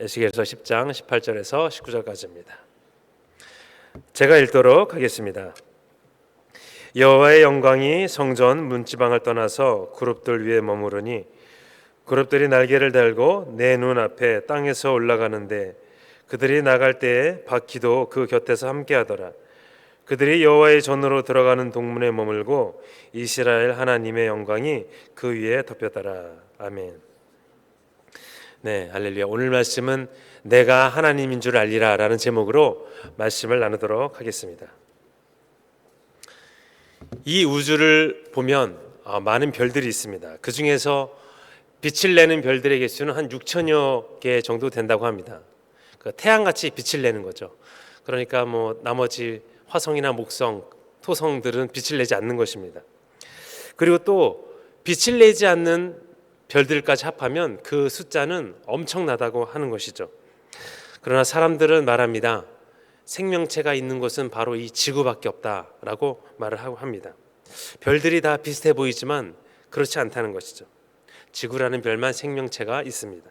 에스겔서 10장 18절에서 19절까지입니다. 제가 읽도록 하겠습니다. 여호와의 영광이 성전 문지방을 떠나서 그룹들 위에 머무르니 그룹들이 날개를 달고 내 눈앞에 땅에서 올라가는데 그들이 나갈 때에 바퀴도 그 곁에서 함께하더라. 그들이 여호와의 전으로 들어가는 동문에 머물고 이스라엘 하나님의 영광이 그 위에 덮였더라. 아멘. 네, 할렐루야. 오늘 말씀은 내가 하나님인 줄 알리라 라는 제목으로 말씀을 나누도록 하겠습니다. 이 우주를 보면 많은 별들이 있습니다. 그 중에서 빛을 내는 별들의 개수는 한 6천여 개 정도 된다고 합니다. 태양같이 빛을 내는 거죠. 그러니까 나머지 화성이나 목성, 토성들은 빛을 내지 않는 것입니다. 그리고 또 빛을 내지 않는 별들까지 합하면 그 숫자는 엄청나다고 하는 것이죠. 그러나 사람들은 말합니다. 생명체가 있는 곳은 바로 이 지구밖에 없다라고 말을 하고 합니다. 별들이 다 비슷해 보이지만 그렇지 않다는 것이죠. 지구라는 별만 생명체가 있습니다.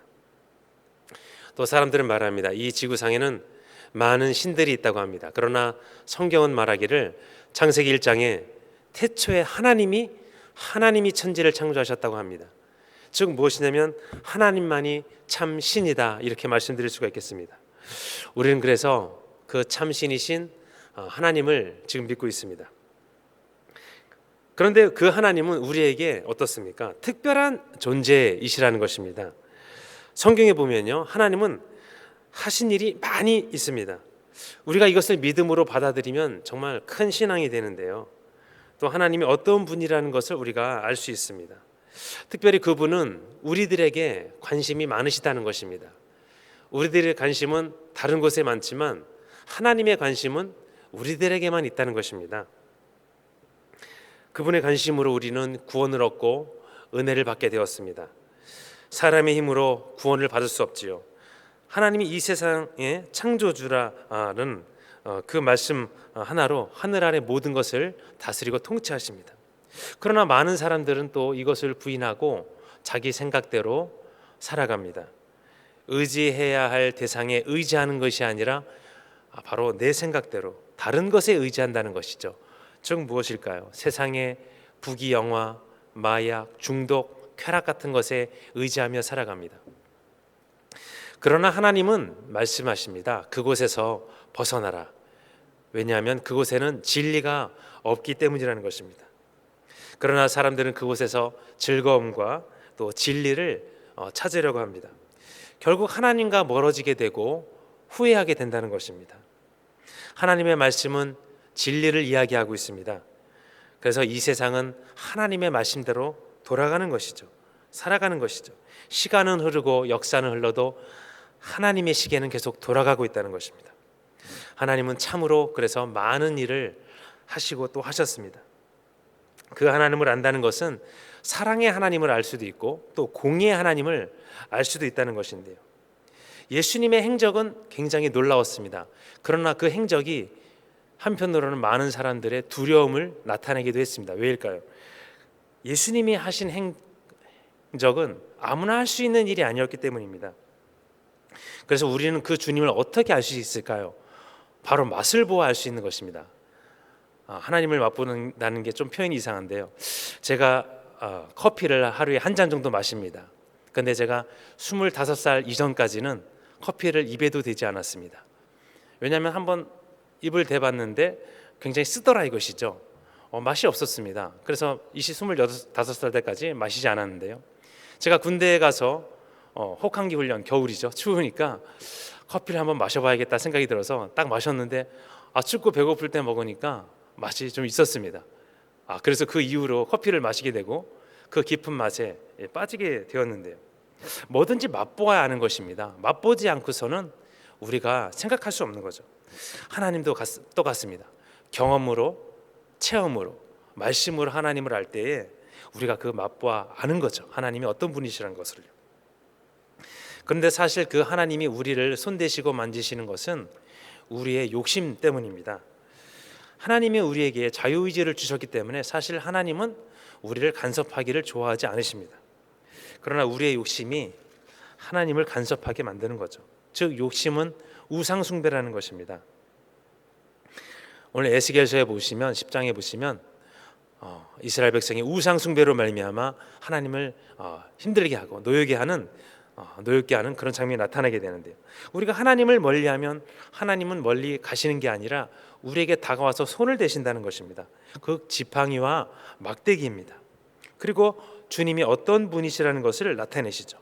또 사람들은 말합니다. 이 지구상에는 많은 신들이 있다고 합니다. 그러나 성경은 말하기를 창세기 1장에 태초에 하나님이 천지를 창조하셨다고 합니다. 즉 무엇이냐면 하나님만이 참 신이다 이렇게 말씀드릴 수가 있겠습니다. 우리는 그래서 그 참 신이신 하나님을 지금 믿고 있습니다. 그런데 그 하나님은 우리에게 어떻습니까? 특별한 존재이시라는 것입니다. 성경에 보면요, 하나님은 하신 일이 많이 있습니다. 우리가 이것을 믿음으로 받아들이면 정말 큰 신앙이 되는데요. 또 하나님이 어떤 분이라는 것을 우리가 알 수 있습니다. 특별히 그분은 우리들에게 관심이 많으시다는 것입니다. 우리들의 관심은 다른 곳에 많지만 하나님의 관심은 우리들에게만 있다는 것입니다. 그분의 관심으로 우리는 구원을 얻고 은혜를 받게 되었습니다. 사람의 힘으로 구원을 받을 수 없지요. 하나님이 이 세상의 창조주라는 그 말씀 하나로 하늘 아래 모든 것을 다스리고 통치하십니다. 그러나 많은 사람들은 또 이것을 부인하고 자기 생각대로 살아갑니다. 의지해야 할 대상에 의지하는 것이 아니라 바로 내 생각대로 다른 것에 의지한다는 것이죠. 즉 무엇일까요? 세상의 부귀영화, 마약, 중독, 쾌락 같은 것에 의지하며 살아갑니다. 그러나 하나님은 말씀하십니다. 그곳에서 벗어나라. 왜냐하면 그곳에는 진리가 없기 때문이라는 것입니다. 그러나 사람들은 그곳에서 즐거움과 또 진리를 찾으려고 합니다. 결국 하나님과 멀어지게 되고 후회하게 된다는 것입니다. 하나님의 말씀은 진리를 이야기하고 있습니다. 그래서 이 세상은 하나님의 말씀대로 돌아가는 것이죠. 살아가는 것이죠. 시간은 흐르고 역사는 흘러도 하나님의 시계는 계속 돌아가고 있다는 것입니다. 하나님은 참으로 그래서 많은 일을 하시고 또 하셨습니다. 그 하나님을 안다는 것은 사랑의 하나님을 알 수도 있고 또 공의의 하나님을 알 수도 있다는 것인데요. 예수님의 행적은 굉장히 놀라웠습니다. 그러나 그 행적이 한편으로는 많은 사람들의 두려움을 나타내기도 했습니다. 왜일까요? 예수님이 하신 행적은 아무나 할 수 있는 일이 아니었기 때문입니다. 그래서 우리는 그 주님을 어떻게 알 수 있을까요? 바로 맛을 보아 알 수 있는 것입니다. 하나님을 맛보는다는 게 좀 표현이 이상한데요. 제가 커피를 하루에 한 잔 정도 마십니다. 그런데 제가 25살 이전까지는 커피를 입에도 대지 않았습니다. 왜냐하면 한번 입을 대봤는데 굉장히 쓰더라 이것이죠. 맛이 없었습니다. 그래서 25살 때까지 마시지 않았는데요. 제가 군대에 가서 혹한기 훈련, 겨울이죠. 추우니까 커피를 한번 마셔봐야겠다 생각이 들어서 딱 마셨는데 춥고 배고플 때 먹으니까 맛이 좀 있었습니다. 그래서 그 이후로 커피를 마시게 되고 그 깊은 맛에 빠지게 되었는데요. 뭐든지 맛보아야 하는 것입니다. 맛보지 않고서는 우리가 생각할 수 없는 거죠. 하나님도 똑같습니다. 경험으로, 체험으로, 말씀으로 하나님을 알 때에 우리가 그 맛보아 아는 거죠. 하나님이 어떤 분이시라는 것을요. 그런데 사실 그 하나님이 우리를 손대시고 만지시는 것은 우리의 욕심 때문입니다. 하나님이 우리에게 자유의지를 주셨기 때문에 사실 하나님은 우리를 간섭하기를 좋아하지 않으십니다. 그러나 우리의 욕심이 하나님을 간섭하게 만드는 거죠. 즉 욕심은 우상 숭배라는 것입니다. 오늘 에스겔서에 보시면 10장에 보시면 이스라엘 백성이 우상 숭배로 말미암아 하나님을 힘들게 하고 노엽게 하는 그런 장면이 나타나게 되는데요. 우리가 하나님을 멀리하면 하나님은 멀리 가시는 게 아니라 우리에게 다가와서 손을 대신다는 것입니다. 그 지팡이와 막대기입니다. 그리고 주님이 어떤 분이시라는 것을 나타내시죠.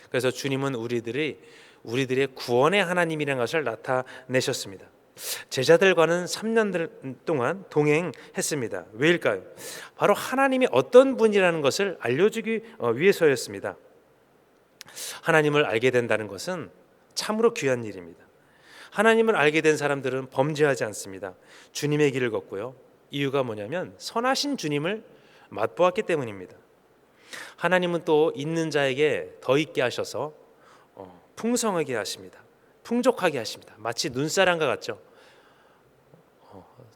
그래서 주님은 우리들의 구원의 하나님이라는 것을 나타내셨습니다. 제자들과는 3년 동안 동행했습니다. 왜일까요? 바로 하나님이 어떤 분이라는 것을 알려주기 위해서였습니다. 하나님을 알게 된다는 것은 참으로 귀한 일입니다. 하나님을 알게 된 사람들은 범죄하지 않습니다. 주님의 길을 걷고요. 이유가 뭐냐면 선하신 주님을 맛보았기 때문입니다. 하나님은 또 있는 자에게 더 있게 하셔서 풍성하게 하십니다. 풍족하게 하십니다. 마치 눈사람과 같죠.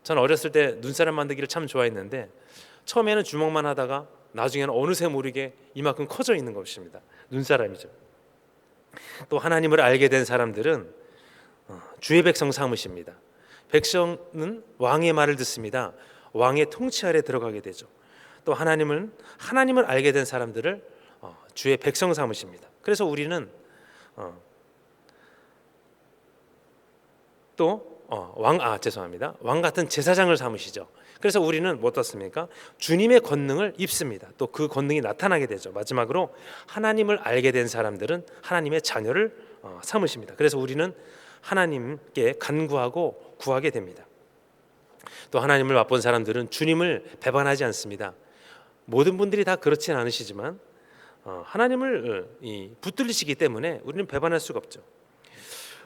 저는 어렸을 때 눈사람 만들기를 참 좋아했는데 처음에는 주먹만 하다가 나중에는 어느새 모르게 이만큼 커져 있는 것입니다. 눈사람이죠. 또 하나님을 알게 된 사람들은 주의 백성 삼으십니다. 백성은 왕의 말을 듣습니다. 왕의 통치 아래 들어가게 되죠. 또 하나님을 알게 된 사람들을 주의 백성 삼으십니다. 그래서 우리는 왕 같은 제사장을 삼으시죠. 그래서 우리는 뭐 어떻습니까? 주님의 권능을 입습니다. 또 그 권능이 나타나게 되죠. 마지막으로 하나님을 알게 된 사람들은 하나님의 자녀를 삼으십니다. 그래서 우리는 하나님께 간구하고 구하게 됩니다. 또 하나님을 맛본 사람들은 주님을 배반하지 않습니다. 모든 분들이 다 그렇지는 않으시지만 하나님을 붙들리시기 때문에 우리는 배반할 수가 없죠.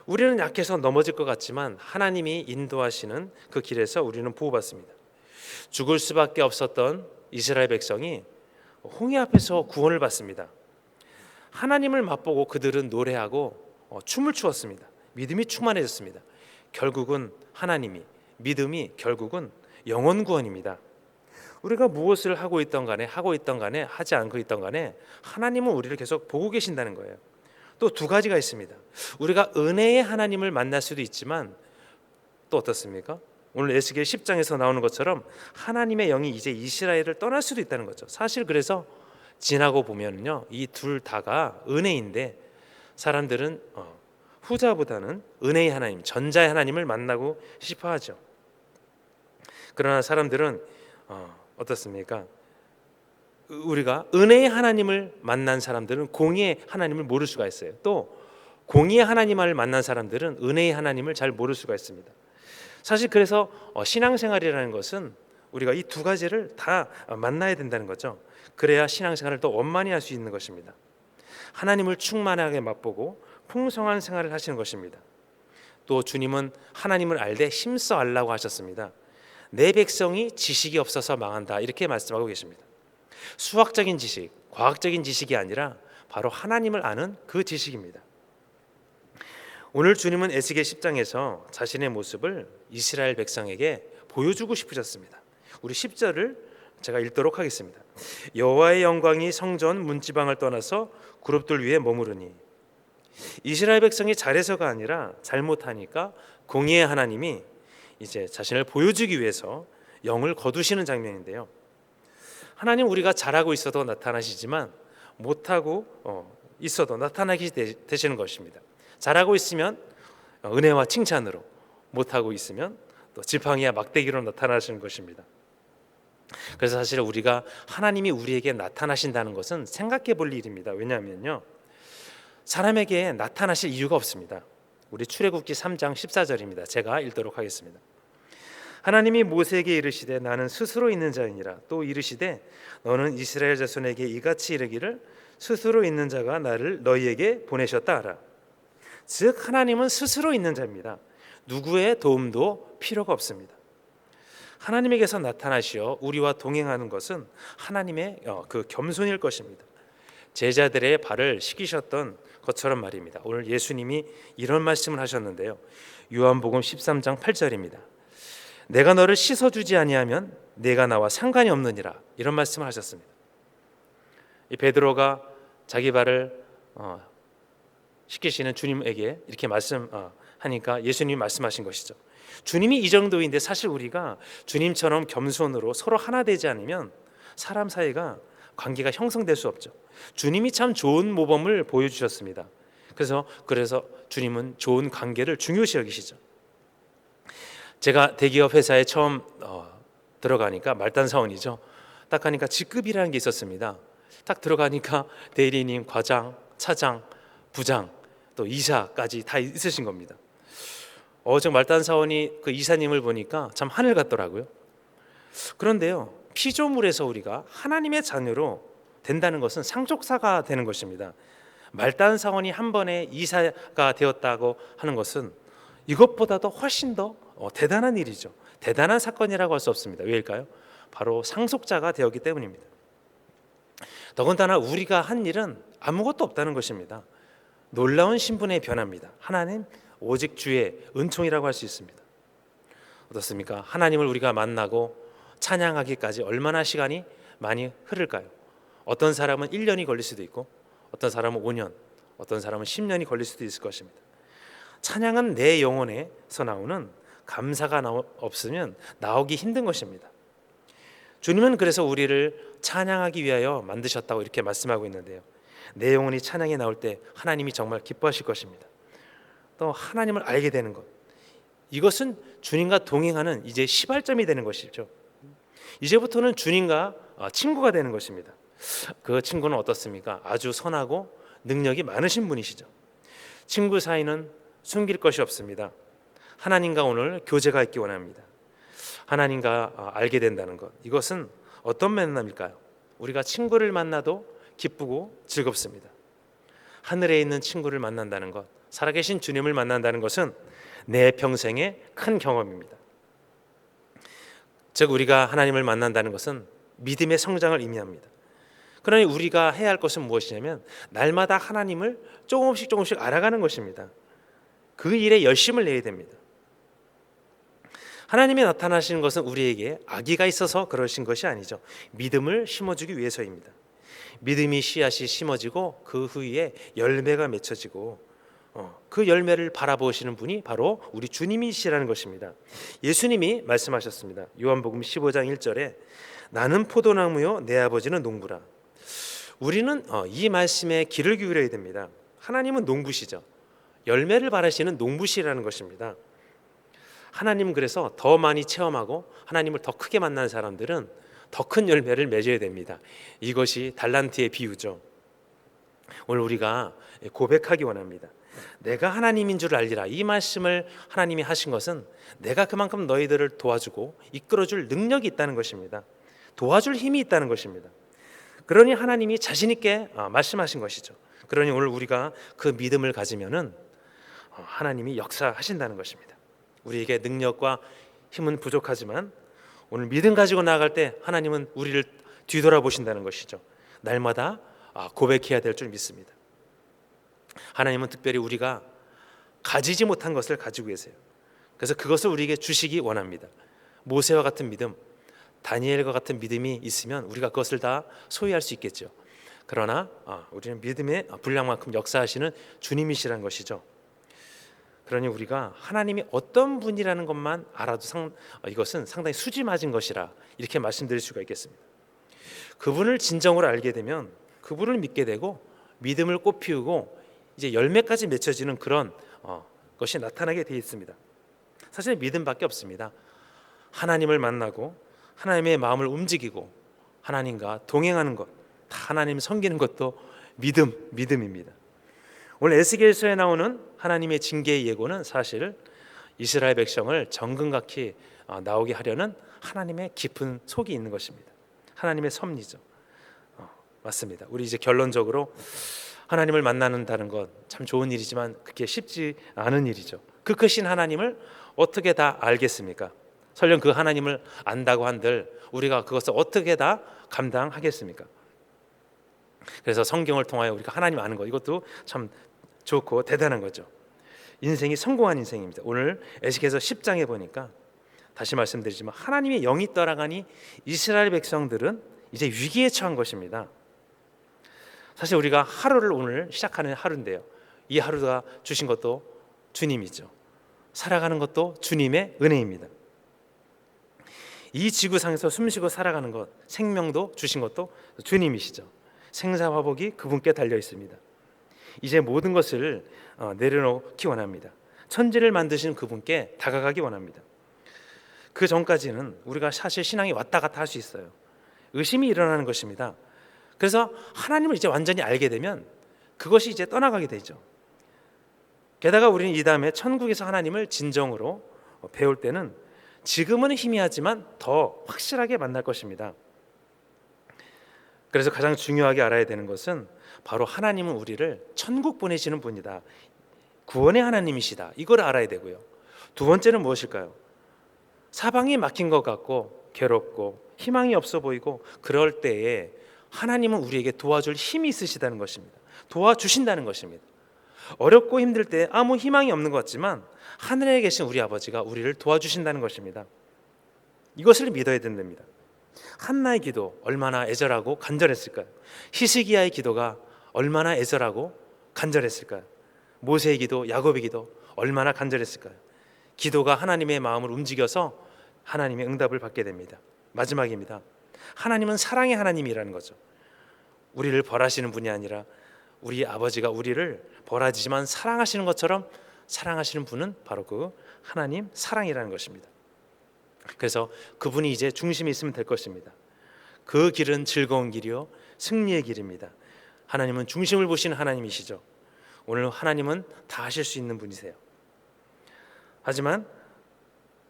우리는 약해서 넘어질 것 같지만 하나님이 인도하시는 그 길에서 우리는 보호받습니다. 죽을 수밖에 없었던 이스라엘 백성이 홍해 앞에서 구원을 받습니다. 하나님을 맛보고 그들은 노래하고 춤을 추었습니다. 믿음이 충만해졌습니다. 결국은 믿음이 결국은 영혼 구원입니다. 우리가 무엇을 하고 있던 간에 하지 않고 있던 간에 하나님은 우리를 계속 보고 계신다는 거예요. 또 두 가지가 있습니다. 우리가 은혜의 하나님을 만날 수도 있지만 또 어떻습니까? 오늘 에스겔 10장에서 나오는 것처럼 하나님의 영이 이제 이스라엘을 떠날 수도 있다는 거죠. 사실 그래서 지나고 보면요, 이 둘 다가 은혜인데 사람들은 후자보다는 은혜의 하나님, 전자의 하나님을 만나고 싶어하죠. 그러나 사람들은 어떻습니까? 우리가 은혜의 하나님을 만난 사람들은 공의의 하나님을 모를 수가 있어요. 또 공의의 하나님을 만난 사람들은 은혜의 하나님을 잘 모를 수가 있습니다. 사실 그래서 신앙생활이라는 것은 우리가 이 두 가지를 다 만나야 된다는 거죠. 그래야 신앙생활을 더 원만히 할 수 있는 것입니다. 하나님을 충만하게 맛보고 풍성한 생활을 하시는 것입니다. 또 주님은 하나님을 알되 힘써 알라고 하셨습니다. 내 백성이 지식이 없어서 망한다, 이렇게 말씀하고 계십니다. 수학적인 지식, 과학적인 지식이 아니라 바로 하나님을 아는 그 지식입니다. 오늘 주님은 에스겔 10장에서 자신의 모습을 이스라엘 백성에게 보여주고 싶으셨습니다. 우리 10절을 제가 읽도록 하겠습니다. 여호와의 영광이 성전 문지방을 떠나서 그룹들 위에 머무르니. 이스라엘 백성이 잘해서가 아니라 잘못하니까 공의의 하나님이 이제 자신을 보여주기 위해서 영을 거두시는 장면인데요. 하나님, 우리가 잘하고 있어도 나타나시지만 못하고 있어도 나타나게 되시는 것입니다. 잘하고 있으면 은혜와 칭찬으로, 못하고 있으면 또 지팡이와 막대기로 나타나시는 것입니다. 그래서 사실 우리가 하나님이 우리에게 나타나신다는 것은 생각해 볼 일입니다. 왜냐하면요, 사람에게 나타나실 이유가 없습니다. 우리 출애굽기 3장 14절입니다. 제가 읽도록 하겠습니다. 하나님이 모세에게 이르시되 나는 스스로 있는 자이니라. 또 이르시되 너는 이스라엘 자손에게 이같이 이르기를 스스로 있는 자가 나를 너희에게 보내셨다 하라. 즉 하나님은 스스로 있는 자입니다. 누구의 도움도 필요가 없습니다. 하나님에게서 나타나시어 우리와 동행하는 것은 하나님의 그 겸손일 것입니다. 제자들의 발을 씻기셨던 것처럼 말입니다. 오늘 예수님이 이런 말씀을 하셨는데요. 요한복음 13장 8절입니다. 내가 너를 씻어주지 아니하면 내가 나와 상관이 없느니라, 이런 말씀을 하셨습니다. 이 베드로가 자기 발을 시키시는 주님에게 이렇게 말씀하니까 예수님이 말씀하신 것이죠. 주님이 이 정도인데 사실 우리가 주님처럼 겸손으로 서로 하나 되지 않으면 사람 사이가 관계가 형성될 수 없죠. 주님이 참 좋은 모범을 보여주셨습니다. 그래서 주님은 좋은 관계를 중요시 여기시죠. 제가 대기업 회사에 처음 들어가니까 말단 사원이죠. 딱 가니까 직급이라는 게 있었습니다. 딱 들어가니까 대리님, 과장, 차장, 부장, 또 이사까지 다 있으신 겁니다. 저 말단 사원이 그 이사님을 보니까 참 하늘 같더라고요. 그런데요, 피조물에서 우리가 하나님의 자녀로 된다는 것은 상속사가 되는 것입니다. 말단 사원이 한 번에 이사가 되었다고 하는 것은 이것보다도 훨씬 더 대단한 일이죠. 대단한 사건이라고 할 수 없습니다. 왜일까요? 바로 상속자가 되었기 때문입니다. 더군다나 우리가 한 일은 아무것도 없다는 것입니다. 놀라운 신분의 변화입니다. 하나님 오직 주의 은총이라고 할 수 있습니다. 어떻습니까? 하나님을 우리가 만나고 찬양하기까지 얼마나 시간이 많이 흐를까요? 어떤 사람은 1년이 걸릴 수도 있고 어떤 사람은 5년, 어떤 사람은 10년이 걸릴 수도 있을 것입니다. 찬양은 내 영혼에서 나오는 감사가 없으면 나오기 힘든 것입니다. 주님은 그래서 우리를 찬양하기 위하여 만드셨다고 이렇게 말씀하고 있는데요. 내 영혼이 찬양에 나올 때 하나님이 정말 기뻐하실 것입니다. 또 하나님을 알게 되는 것, 이것은 주님과 동행하는 이제 시발점이 되는 것이죠. 이제부터는 주님과 친구가 되는 것입니다. 그 친구는 어떻습니까? 아주 선하고 능력이 많으신 분이시죠. 친구 사이는 숨길 것이 없습니다. 하나님과 오늘 교제가 있기 원합니다. 하나님과 알게 된다는 것, 이것은 어떤 만남일까요? 우리가 친구를 만나도 기쁘고 즐겁습니다. 하늘에 있는 친구를 만난다는 것, 살아계신 주님을 만난다는 것은 내 평생의 큰 경험입니다. 즉 우리가 하나님을 만난다는 것은 믿음의 성장을 의미합니다. 그러니 우리가 해야 할 것은 무엇이냐면 날마다 하나님을 조금씩 알아가는 것입니다. 그 일에 열심을 내야 됩니다. 하나님이 나타나시는 것은 우리에게 악의가 있어서 그러신 것이 아니죠. 믿음을 심어주기 위해서입니다. 믿음이 씨앗이 심어지고 그 후에 열매가 맺혀지고 그 열매를 바라보시는 분이 바로 우리 주님이시라는 것입니다. 예수님이 말씀하셨습니다. 요한복음 15장 1절에 나는 포도나무요 내 아버지는 농부라. 우리는 이 말씀에 귀를 기울여야 됩니다. 하나님은 농부시죠. 열매를 바라시는 농부시라는 것입니다. 하나님 그래서 더 많이 체험하고 하나님을 더 크게 만난 사람들은 더 큰 열매를 맺어야 됩니다. 이것이 달란트의 비유죠. 오늘 우리가 고백하기 원합니다. 내가 하나님인 줄 알리라. 이 말씀을 하나님이 하신 것은 내가 그만큼 너희들을 도와주고 이끌어줄 능력이 있다는 것입니다. 도와줄 힘이 있다는 것입니다. 그러니 하나님이 자신 있게 말씀하신 것이죠. 그러니 오늘 우리가 그 믿음을 가지면은 하나님이 역사하신다는 것입니다. 우리에게 능력과 힘은 부족하지만 오늘 믿음 가지고 나아갈 때 하나님은 우리를 뒤돌아보신다는 것이죠. 날마다 고백해야 될 줄 믿습니다. 하나님은 특별히 우리가 가지지 못한 것을 가지고 계세요. 그래서 그것을 우리에게 주시기 원합니다. 모세와 같은 믿음, 다니엘과 같은 믿음이 있으면 우리가 그것을 다 소유할 수 있겠죠. 그러나 우리는 믿음의 분량만큼 역사하시는 주님이시라는 것이죠. 그러니 우리가 하나님이 어떤 분이라는 것만 알아도 이것은 상당히 수지 맞은 것이라 이렇게 말씀드릴 수가 있겠습니다. 그분을 진정으로 알게 되면 그분을 믿게 되고 믿음을 꽃피우고 이제 열매까지 맺혀지는 그런 것이 나타나게 되어 있습니다. 사실 믿음밖에 없습니다. 하나님을 만나고 하나님의 마음을 움직이고 하나님과 동행하는 것, 다 하나님 섬기는 것도 믿음입니다. 오늘 에스겔서에 나오는 하나님의 징계의 예고는 사실 이스라엘 백성을 정금같이 나오게 하려는 하나님의 깊은 속이 있는 것입니다. 하나님의 섭리죠. 맞습니다. 우리 이제 결론적으로 하나님을 만나는다는 것 참 좋은 일이지만 그게 쉽지 않은 일이죠. 그 크신 하나님을 어떻게 다 알겠습니까? 설령 그 하나님을 안다고 한들 우리가 그것을 어떻게 다 감당하겠습니까? 그래서 성경을 통하여 우리가 하나님 아는 것, 이것도 참 좋고 대단한 거죠. 인생이 성공한 인생입니다. 오늘 에스겔서 10장에 보니까 다시 말씀드리지만 하나님의 영이 떠나가니 이스라엘 백성들은 이제 위기에 처한 것입니다. 사실 우리가 하루를 오늘 시작하는 하루인데요. 이 하루가 주신 것도 주님이죠. 살아가는 것도 주님의 은혜입니다. 이 지구상에서 숨쉬고 살아가는 것, 생명도 주신 것도 주님이시죠. 생사화복이 그분께 달려 있습니다. 이제 모든 것을 내려놓기 원합니다. 천지를 만드신 그분께 다가가기 원합니다. 그 전까지는 우리가 사실 신앙이 왔다 갔다 할 수 있어요. 의심이 일어나는 것입니다. 그래서 하나님을 이제 완전히 알게 되면 그것이 이제 떠나가게 되죠. 게다가 우리는 이 다음에 천국에서 하나님을 진정으로 배울 때는 지금은 희미하지만 더 확실하게 만날 것입니다. 그래서 가장 중요하게 알아야 되는 것은 바로 하나님은 우리를 천국 보내시는 분이다. 구원의 하나님이시다. 이걸 알아야 되고요. 두 번째는 무엇일까요? 사방이 막힌 것 같고 괴롭고 희망이 없어 보이고 그럴 때에 하나님은 우리에게 도와줄 힘이 있으시다는 것입니다. 도와주신다는 것입니다. 어렵고 힘들 때 아무 희망이 없는 것 같지만 하늘에 계신 우리 아버지가 우리를 도와주신다는 것입니다. 이것을 믿어야 된답니다. 한나의 기도 얼마나 애절하고 간절했을까요? 히스기야의 기도가 얼마나 애절하고 간절했을까요? 모세의 기도, 야곱의 기도 얼마나 간절했을까요? 기도가 하나님의 마음을 움직여서 하나님의 응답을 받게 됩니다. 마지막입니다. 하나님은 사랑의 하나님이라는 거죠. 우리를 벌하시는 분이 아니라 우리 아버지가 우리를 벌하지만 사랑하시는 것처럼 사랑하시는 분은 바로 그 하나님 사랑이라는 것입니다. 그래서 그분이 이제 중심에 있으면 될 것입니다. 그 길은 즐거운 길이요 승리의 길입니다. 하나님은 중심을 보시는 하나님이시죠. 오늘 하나님은 다 하실 수 있는 분이세요. 하지만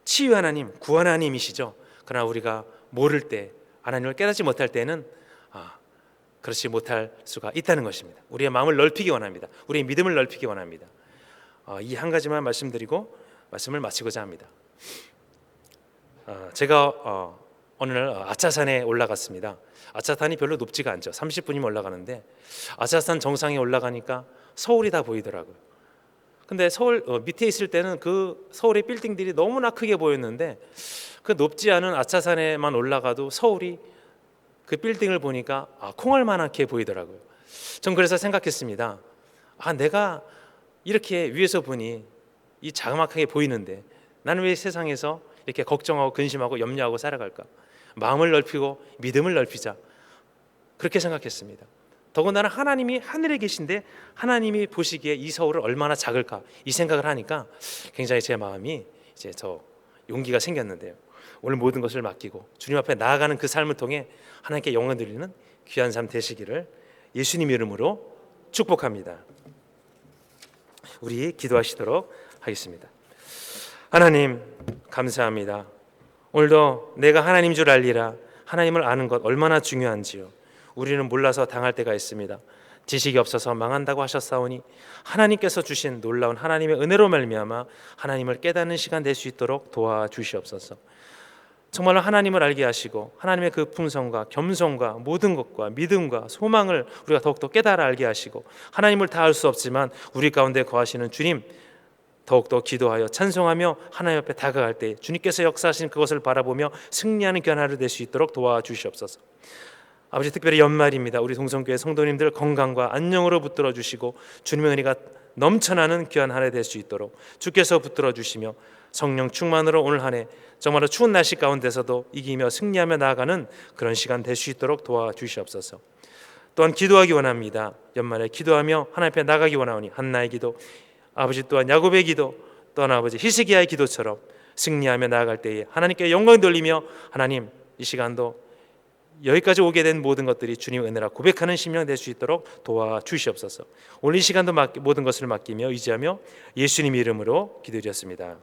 치유 하나님, 구원 하나님이시죠. 그러나 우리가 모를 때, 하나님을 깨닫지 못할 때는 그렇지 못할 수가 있다는 것입니다. 우리의 마음을 넓히기 원합니다. 우리의 믿음을 넓히기 원합니다. 이 한 가지만 말씀드리고 말씀을 마치고자 합니다. 제가 어느 날 아차산에 올라갔습니다. 아차산이 별로 높지가 않죠. 30분이면 올라가는데 아차산 정상에 올라가니까 서울이 다 보이더라고요. 근데 서울 밑에 있을 때는 그 서울의 빌딩들이 너무나 크게 보였는데 그 높지 않은 아차산에만 올라가도 서울이 그 빌딩을 보니까 콩알만하게 보이더라고요. 전 그래서 생각했습니다. 내가 이렇게 위에서 보니 이 자그마하게 보이는데 나는 왜 세상에서 이렇게 걱정하고 근심하고 염려하고 살아갈까? 마음을 넓히고 믿음을 넓히자. 그렇게 생각했습니다. 더군다나 하나님이 하늘에 계신데 하나님이 보시기에 이 서울은 얼마나 작을까? 이 생각을 하니까 굉장히 제 마음이 이제 더 용기가 생겼는데요. 오늘 모든 것을 맡기고 주님 앞에 나아가는 그 삶을 통해 하나님께 영광 드리는 귀한 삶 되시기를 예수님 이름으로 축복합니다. 우리 기도하시도록 하겠습니다. 하나님 감사합니다. 오늘도 내가 하나님 줄 알리라. 하나님을 아는 것 얼마나 중요한지요. 우리는 몰라서 당할 때가 있습니다. 지식이 없어서 망한다고 하셨사오니 하나님께서 주신 놀라운 하나님의 은혜로 말미암아 하나님을 깨닫는 시간 될 수 있도록 도와주시옵소서. 정말로 하나님을 알게 하시고 하나님의 그 품성과 겸손과 모든 것과 믿음과 소망을 우리가 더욱더 깨달아 알게 하시고 하나님을 다 알 수 없지만 우리 가운데 거하시는 주님 더욱더 기도하여 찬송하며 하나님 앞에 다가갈 때 주님께서 역사하신 그것을 바라보며 승리하는 귀한 하루 될 수 있도록 도와주시옵소서. 아버지, 특별히 연말입니다. 우리 동성교회 성도님들 건강과 안녕으로 붙들어 주시고 주님의 은혜가 넘쳐나는 귀한 한 해 될 수 있도록 주께서 붙들어 주시며 성령 충만으로 오늘 한 해 정말로 추운 날씨 가운데서도 이기며 승리하며 나아가는 그런 시간 될 수 있도록 도와주시옵소서. 또한 기도하기 원합니다. 연말에 기도하며 하나님 앞에 나가기 원하오니 한나의 기도, 아버지 또한 야곱의 기도, 또한 아버지 히스기야의 기도처럼 승리하며 나아갈 때에 하나님께 영광 돌리며 하나님 이 시간도 여기까지 오게 된 모든 것들이 주님 은혜라 고백하는 심령 될 수 있도록 도와주시옵소서. 오늘 이 시간도 모든 것을 맡기며 의지하며 예수님 이름으로 기도드렸습니다.